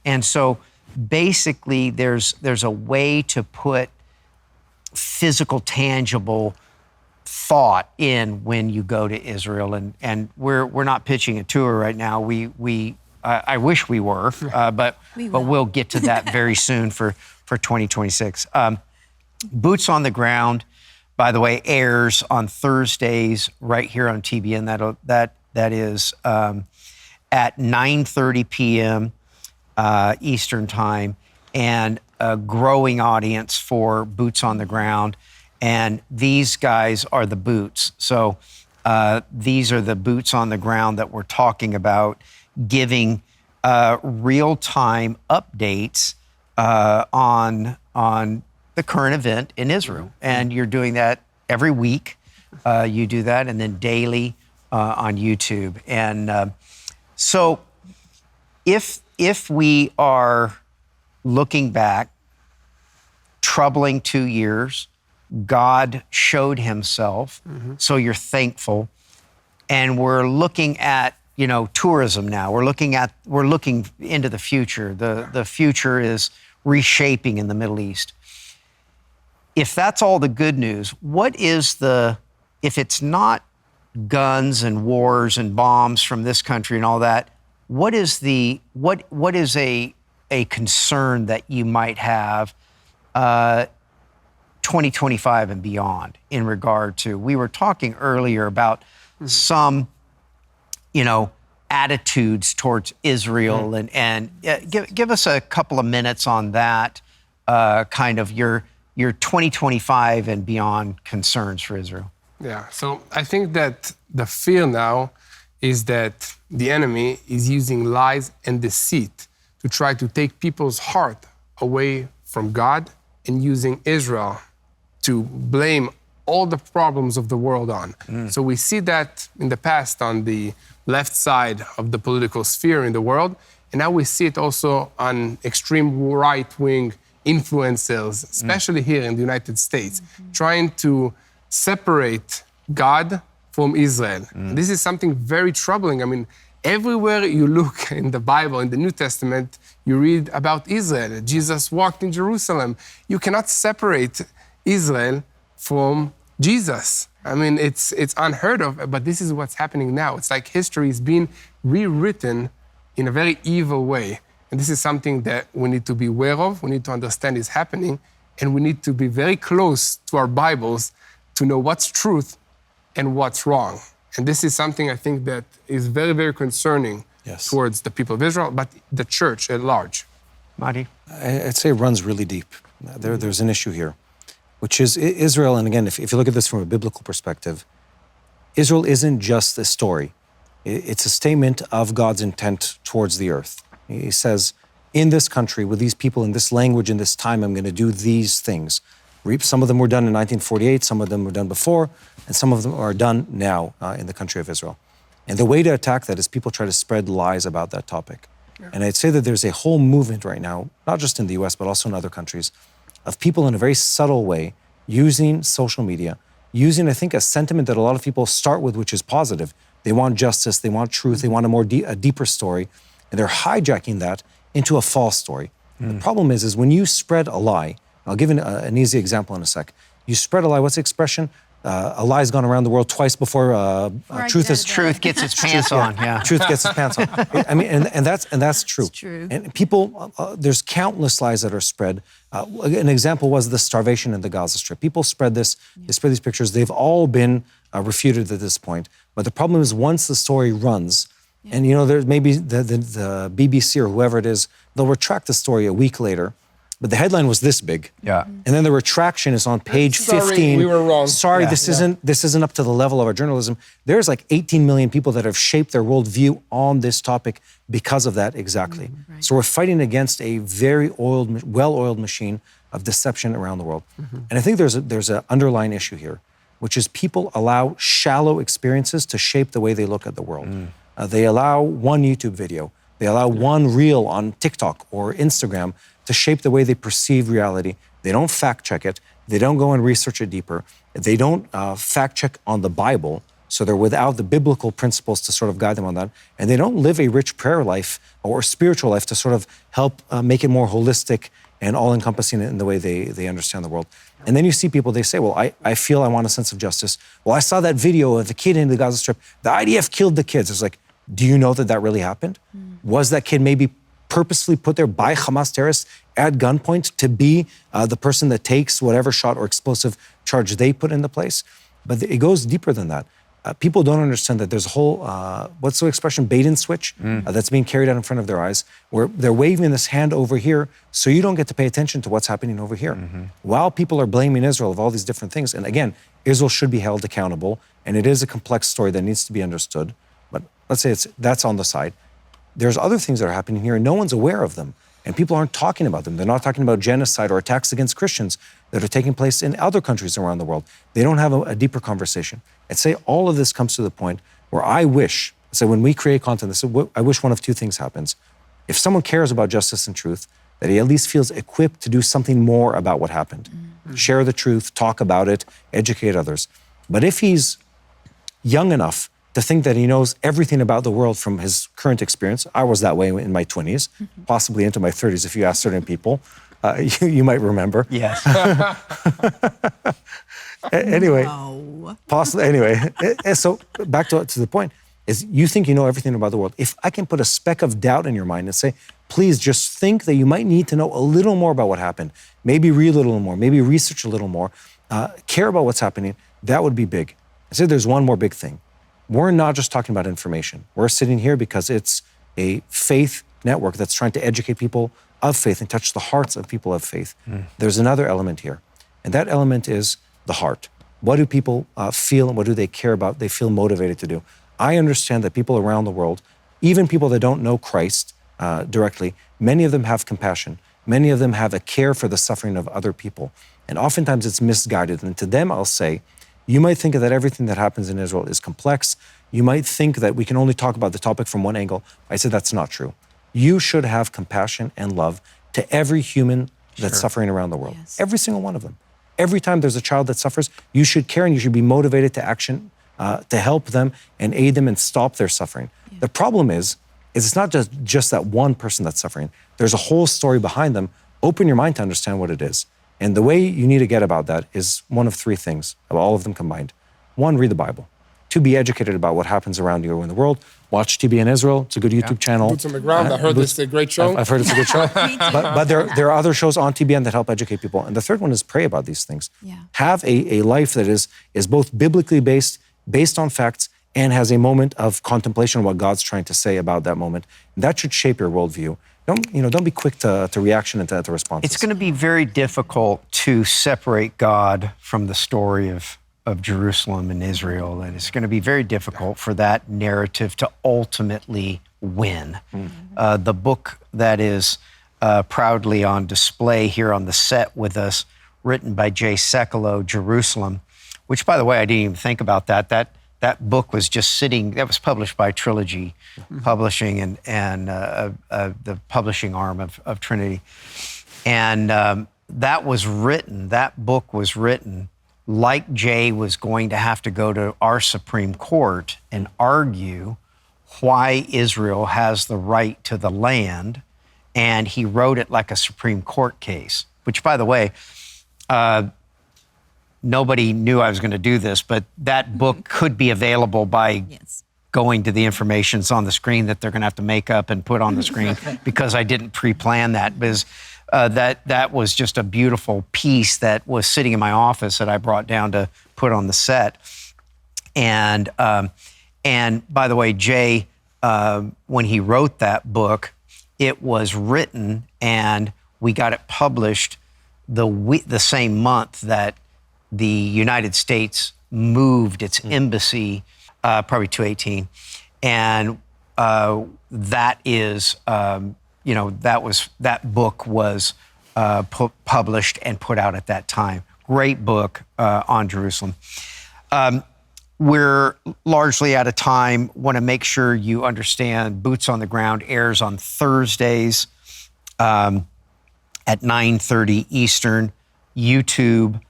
[SPEAKER 3] And so basically there's a way to put physical, tangible thought in when you go to Israel. And we're not pitching a tour right now. I wish we were, but we'll get to that very soon for 2026. Boots on the Ground, by the way, airs on Thursdays right here on TBN. That is at 9:30 p.m. Eastern Time, and a growing audience for Boots on the Ground. And these guys are the boots. So these are the boots on the ground that we're talking about, giving real-time updates on the current event in Israel. And you're doing that every week. You do that, and then daily on YouTube. And so if we are looking back, troubling 2 years, God showed himself, so you're thankful. And we're looking at, tourism now. We're looking into the future. The future is reshaping in the Middle East. If that's all the good news, if it's not guns and wars and bombs from this country and all that, what is a concern that you might have 2025 and beyond in regard to, we were talking earlier about some, attitudes towards Israel, and give us a couple of minutes on that, kind of your 2025 and beyond concerns for Israel.
[SPEAKER 1] Yeah, so I think that the fear now is that the enemy is using lies and deceit to try to take people's heart away from God and using Israel to blame all the problems of the world on. So we see that in the past on the left side of the political sphere in the world, and now we see it also on extreme right-wing influencers, especially here in the United States, trying to separate God from Israel. This is something very troubling. I mean, everywhere you look in the Bible, in the New Testament, you read about Israel. Jesus walked in Jerusalem. You cannot separate Israel from Jesus. I mean, it's unheard of, but this is what's happening now. It's like history is being rewritten in a very evil way. And this is something that we need to be aware of, we need to understand is happening, and we need to be very close to our Bibles to know what's truth and what's wrong. And this is something I think that is very, very concerning towards the people of Israel, but the church at large.
[SPEAKER 3] Madi?
[SPEAKER 2] I'd say it runs really deep. There's an issue here, which is Israel. And again, if you look at this from a biblical perspective, Israel isn't just a story. It's a statement of God's intent towards the earth. He says, in this country, with these people, in this language, in this time, I'm going to do these things. Some of them were done in 1948, some of them were done before, and some of them are done now in the country of Israel. And the way to attack that is people try to spread lies about that topic. Yeah. And I'd say that there's a whole movement right now, not just in the US, but also in other countries, of people in a very subtle way using social media, using, I think, a sentiment that a lot of people start with, which is positive. They want justice, they want truth, they want a deeper story, and they're hijacking that into a false story. The problem is when you spread a lie, I'll give an easy example in a sec. You spread a lie, what's the expression? A lie's gone around the world twice before truth
[SPEAKER 3] gets its pants on. Yeah,
[SPEAKER 2] truth gets its pants on. I mean, and that's true.
[SPEAKER 4] It's true.
[SPEAKER 2] And people, there's countless lies that are spread. An example was the starvation in the Gaza Strip. People spread this. They spread these pictures. They've all been refuted at this point. But the problem is once the story runs, and there's maybe the BBC or whoever it is, they'll retract the story a week later. But the headline was this big. Yeah. And then the retraction is on page 15.
[SPEAKER 1] Sorry, we were wrong.
[SPEAKER 2] Sorry, this isn't up to the level of our journalism. There's like 18 million people that have shaped their worldview on this topic because of that exactly. Right. So we're fighting against a very well-oiled machine of deception around the world. And I think there's an underlying issue here, which is people allow shallow experiences to shape the way they look at the world. They allow one YouTube video. They allow one reel on TikTok or Instagram to shape the way they perceive reality. They don't fact check it. They don't go and research it deeper. They don't fact check on the Bible. So they're without the biblical principles to sort of guide them on that. And they don't live a rich prayer life or spiritual life to sort of help make it more holistic and all-encompassing in the way they understand the world. And then you see people, they say, well, I feel I want a sense of justice. Well, I saw that video of the kid in the Gaza Strip. The IDF killed the kids. It's like, do you know that really happened? Was that kid maybe purposely put there by Hamas terrorists at gunpoint to be the person that takes whatever shot or explosive charge they put into place? But it goes deeper than that. People don't understand that there's a whole, what's the expression, bait and switch that's being carried out in front of their eyes, where they're waving this hand over here so you don't get to pay attention to what's happening over here. While people are blaming Israel of all these different things, and again, Israel should be held accountable, and it is a complex story that needs to be understood, but let's say that's on the side. There's other things that are happening here and no one's aware of them. And people aren't talking about them. They're not talking about genocide or attacks against Christians that are taking place in other countries around the world. They don't have a deeper conversation. I'd say all of this comes to the point where I wish, so when we create content, I wish one of two things happens. If someone cares about justice and truth, that he at least feels equipped to do something more about what happened. Share the truth, talk about it, educate others. But if he's young enough to think that he knows everything about the world from his current experience, I was that way in my 20s, possibly into my 30s if you ask certain people, you might remember.
[SPEAKER 3] Yes.
[SPEAKER 2] Anyway,
[SPEAKER 4] No.
[SPEAKER 2] possibly, anyway, so back to the point, is you think you know everything about the world. If I can put a speck of doubt in your mind and say, please just think that you might need to know a little more about what happened, maybe read a little more, maybe research a little more, care about what's happening, that would be big. I said there's one more big thing. We're not just talking about information. We're sitting here because it's a faith network that's trying to educate people of faith and touch the hearts of people of faith. There's another element here, and that element is the heart. What do people feel and what do they care about, they feel motivated to do? I understand that people around the world, even people that don't know Christ directly, many of them have compassion. Many of them have a care for the suffering of other people. And oftentimes it's misguided. And to them, I'll say, you might think that everything that happens in Israel is complex. You might think that we can only talk about the topic from one angle. I said that's not true. You should have compassion and love to every human that's suffering around the world.
[SPEAKER 4] Yes.
[SPEAKER 2] Every single one of them. Every time there's a child that suffers, you should care and you should be motivated to action to help them and aid them and stop their suffering. The problem is it's not just that one person that's suffering. There's a whole story behind them. Open your mind to understand what it is. And the way you need to get about that is one of three things, all of them combined. One, read the Bible. Two, be educated about what happens around you in the world. Watch TBN Israel. It's a good YouTube channel.
[SPEAKER 1] Boots on the ground. I heard it's a great show.
[SPEAKER 2] I've heard it's a good show. But there are other shows on TBN that help educate people. And the third one is pray about these things.
[SPEAKER 4] Yeah.
[SPEAKER 2] Have a life that is both biblically based on facts, and has a moment of contemplation on what God's trying to say about that moment. And that should shape your worldview. Don't be quick to reaction and to responses.
[SPEAKER 3] It's going to be very difficult to separate God from the story of Jerusalem and Israel, and it's going to be very difficult for that narrative to ultimately win. The book that is proudly on display here on the set with us, written by Jay Sekulow, Jerusalem, which, by the way, I didn't even think about that. That book was just sitting, that was published by Trilogy Publishing and the publishing arm of Trinity. And that book was written like Jay was going to have to go to our Supreme Court and argue why Israel has the right to the land. And he wrote it like a Supreme Court case, which, by the way, nobody knew I was going to do this, but that book could be available by going to the information that's on the screen that they're going to have to make up and put on the screen because I didn't pre-plan that. Because that was just a beautiful piece that was sitting in my office that I brought down to put on the set. And by the way, Jay, when he wrote that book, it was written and we got it published the same month that the United States moved its embassy, probably 218. And that is, that book was published and put out at that time. Great book on Jerusalem. We're largely out of time. Want to make sure you understand Boots on the Ground airs on Thursdays at 9:30 Eastern. YouTube,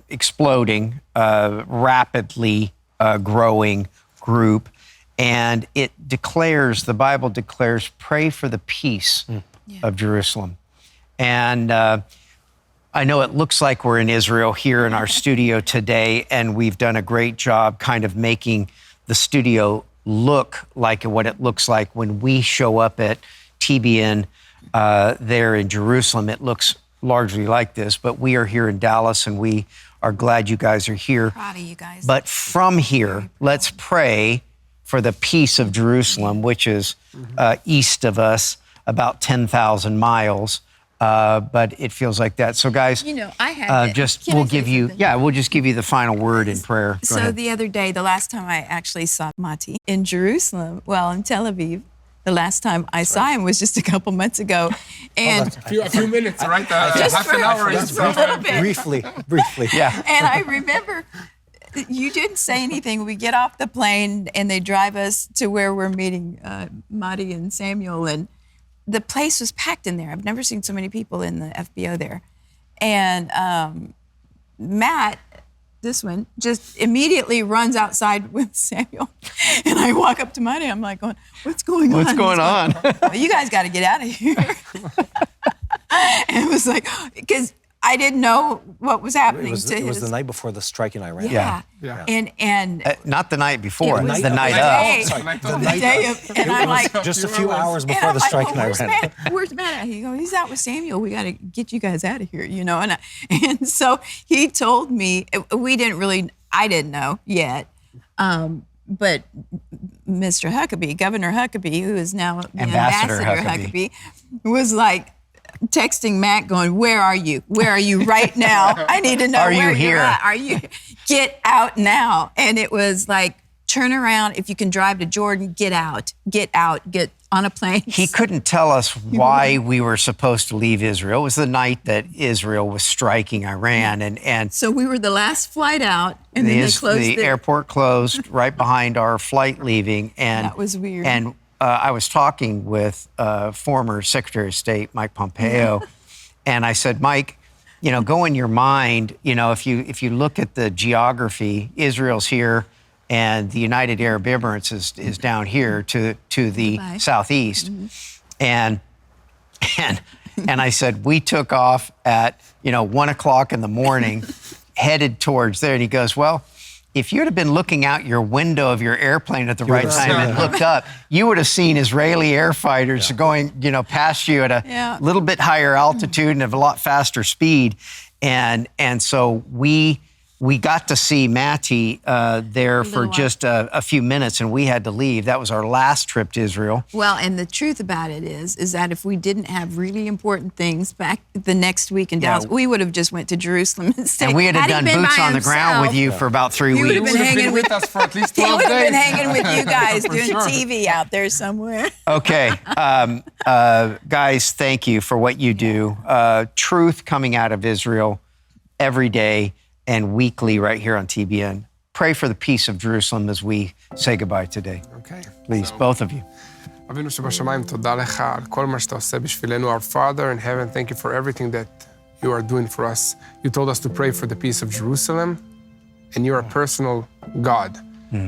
[SPEAKER 3] exploding, rapidly growing group. And the Bible declares, pray for the peace of Jerusalem. And I know it looks like we're in Israel here in our studio today, and we've done a great job kind of making the studio look like what it looks like when we show up at TBN there in Jerusalem. It looks largely like this, but we are here in Dallas, and we are glad you guys are here.
[SPEAKER 4] Proud of you guys.
[SPEAKER 3] But from here, let's pray for the peace of Jerusalem, which is east of us, about 10,000 miles. But it feels like that. So, guys,
[SPEAKER 4] I had
[SPEAKER 3] we'll just give you the final word in prayer. Go
[SPEAKER 4] so
[SPEAKER 3] ahead.
[SPEAKER 4] the other day, the last time I actually saw Mati in Jerusalem, in Tel Aviv, The last time I saw him was just a couple months ago. And
[SPEAKER 1] A few minutes, right?
[SPEAKER 4] Just
[SPEAKER 1] Half
[SPEAKER 4] for-
[SPEAKER 1] an hour.
[SPEAKER 4] just for a little bit.
[SPEAKER 2] Briefly.
[SPEAKER 3] Yeah.
[SPEAKER 4] And I remember you didn't say anything. We get off the plane and they drive us to where we're meeting Marty and Samuel. And the place was packed in there. I've never seen so many people in the FBO there. And Matt, this one, just immediately runs outside with Samuel. And I walk up to Marty. I'm like, what's going on?
[SPEAKER 3] What's going on?
[SPEAKER 4] Well, you guys got to get out of here. And it was like, because I didn't know what was happening
[SPEAKER 2] It was the night before the strike in Iran.
[SPEAKER 4] Yeah.
[SPEAKER 1] Yeah.
[SPEAKER 4] And
[SPEAKER 3] Not the night before,
[SPEAKER 4] It was
[SPEAKER 3] the night
[SPEAKER 4] day.
[SPEAKER 3] of.
[SPEAKER 4] The day of, and I'm like,
[SPEAKER 2] Just a few hours
[SPEAKER 4] and
[SPEAKER 2] before
[SPEAKER 4] I'm
[SPEAKER 2] the
[SPEAKER 4] like,
[SPEAKER 2] strike in
[SPEAKER 4] where's
[SPEAKER 2] Iran.
[SPEAKER 4] Matt? Where's Matt? He goes, he's out with Samuel. We got to get you guys out of here, you know. And so he told me, I didn't know yet, but Mr. Huckabee, Governor Huckabee, who is now
[SPEAKER 3] Ambassador
[SPEAKER 4] Ambassador
[SPEAKER 3] Huckabee.
[SPEAKER 4] was like texting Matt, going, "Where are you? Where are you right now? I need to know
[SPEAKER 3] Are you
[SPEAKER 4] where
[SPEAKER 3] here?
[SPEAKER 4] you're at. Are you? Get out now!" And it was like, turn around. If you can drive to Jordan, get out, get on a plane.
[SPEAKER 3] He couldn't tell us why we were supposed to leave Israel. It was the night that Israel was striking Iran, and
[SPEAKER 4] So we were the last flight out, and then they closed
[SPEAKER 3] the airport closed right behind our flight leaving. And
[SPEAKER 4] That was weird.
[SPEAKER 3] And I was talking with former Secretary of State Mike Pompeo, and I said, Mike, go in your mind. If you look at the geography, Israel's here, and the United Arab Emirates is down here to the
[SPEAKER 4] Dubai.
[SPEAKER 3] southeast, and I said we took off at 1 o'clock in the morning, headed towards there, and he goes, well, if you'd have been looking out your window of your airplane at the right time and looked up, you would have seen Israeli air fighters going, past you at a little bit higher altitude and at a lot faster speed. And so we got to see Matty there for just a few minutes, and we had to leave. That was our last trip to Israel.
[SPEAKER 4] Well, and the truth about it is that if we didn't have really important things back the next week in Dallas, we would have just went to Jerusalem and stayed.
[SPEAKER 3] And we had
[SPEAKER 4] Had he
[SPEAKER 3] done
[SPEAKER 4] been
[SPEAKER 3] boots
[SPEAKER 4] by
[SPEAKER 3] on the ground with you for about 3
[SPEAKER 4] He would
[SPEAKER 3] weeks.
[SPEAKER 4] have been
[SPEAKER 1] Would have
[SPEAKER 4] hanging
[SPEAKER 1] been with us for at least
[SPEAKER 4] He
[SPEAKER 1] 12
[SPEAKER 4] would have
[SPEAKER 1] days.
[SPEAKER 4] been hanging with you guys
[SPEAKER 1] For
[SPEAKER 4] doing
[SPEAKER 1] sure.
[SPEAKER 4] TV out there somewhere.
[SPEAKER 3] Okay. Guys, thank you for what you do. Truth coming out of Israel every day and weekly right here on TBN. Pray for the peace of Jerusalem as we say goodbye today.
[SPEAKER 1] Okay.
[SPEAKER 3] Please, both of you.
[SPEAKER 1] אבינו שבשמיים, תודה לך על כל מה שאתה עושה בשבילנו. Our Father in heaven, thank you for everything that you are doing for us. You told us to pray for the peace of Jerusalem, and you're a personal God.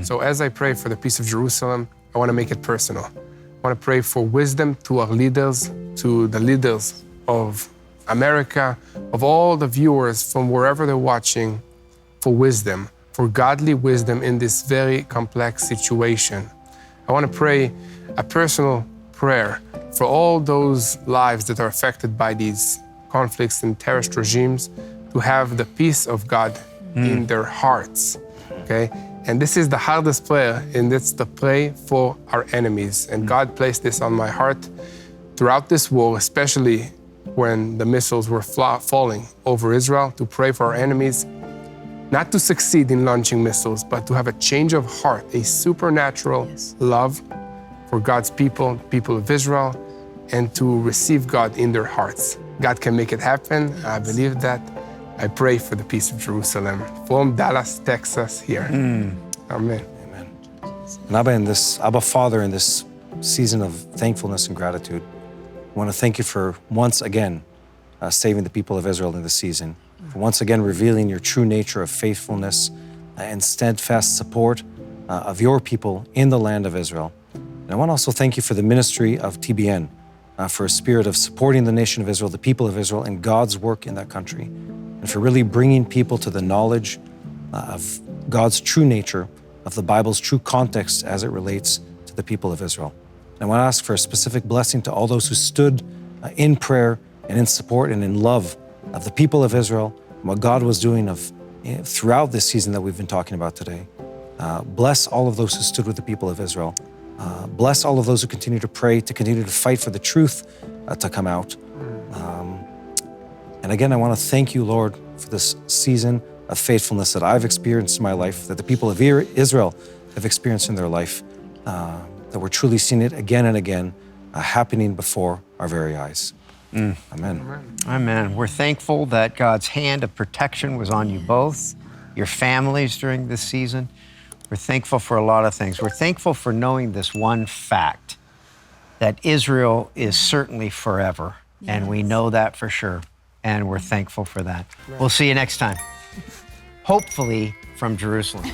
[SPEAKER 1] So as I pray for the peace of Jerusalem, I want to make it personal. I want to pray for wisdom to our leaders, to the leaders of America, of all the viewers from wherever they're watching, for wisdom, for godly wisdom in this very complex situation. I want to pray a personal prayer for all those lives that are affected by these conflicts and terrorist regimes, to have the peace of God in their hearts, okay? And this is the hardest prayer, and it's the pray for our enemies. And God placed this on my heart throughout this war, especially when the missiles were falling over Israel, to pray for our enemies, not to succeed in launching missiles, but to have a change of heart, a supernatural love for God's people, people of Israel, and to receive God in their hearts. God can make it happen. I believe that. I pray for the peace of Jerusalem from Dallas, Texas, here. Amen.
[SPEAKER 2] And Abba Father, in this season of thankfulness and gratitude, I want to thank you for once again saving the people of Israel in this season, for once again revealing your true nature of faithfulness and steadfast support of your people in the land of Israel. And I want to also thank you for the ministry of TBN, for a spirit of supporting the nation of Israel, the people of Israel, and God's work in that country, and for really bringing people to the knowledge of God's true nature, of the Bible's true context as it relates to the people of Israel. And I want to ask for a specific blessing to all those who stood in prayer and in support and in love of the people of Israel and what God was doing throughout this season that we've been talking about today. Bless all of those who stood with the people of Israel. Bless all of those who continue to pray, to continue to fight for the truth to come out. And again, I want to thank you, Lord, for this season of faithfulness that I've experienced in my life, that the people of Israel have experienced in their life. that we're truly seeing it again and again happening before our very eyes. Amen.
[SPEAKER 3] Amen. We're thankful that God's hand of protection was on you both, your families during this season. We're thankful for a lot of things. We're thankful for knowing this one fact, that Israel is certainly forever. And we know that for sure. And we're thankful for that. We'll see you next time. Hopefully from Jerusalem.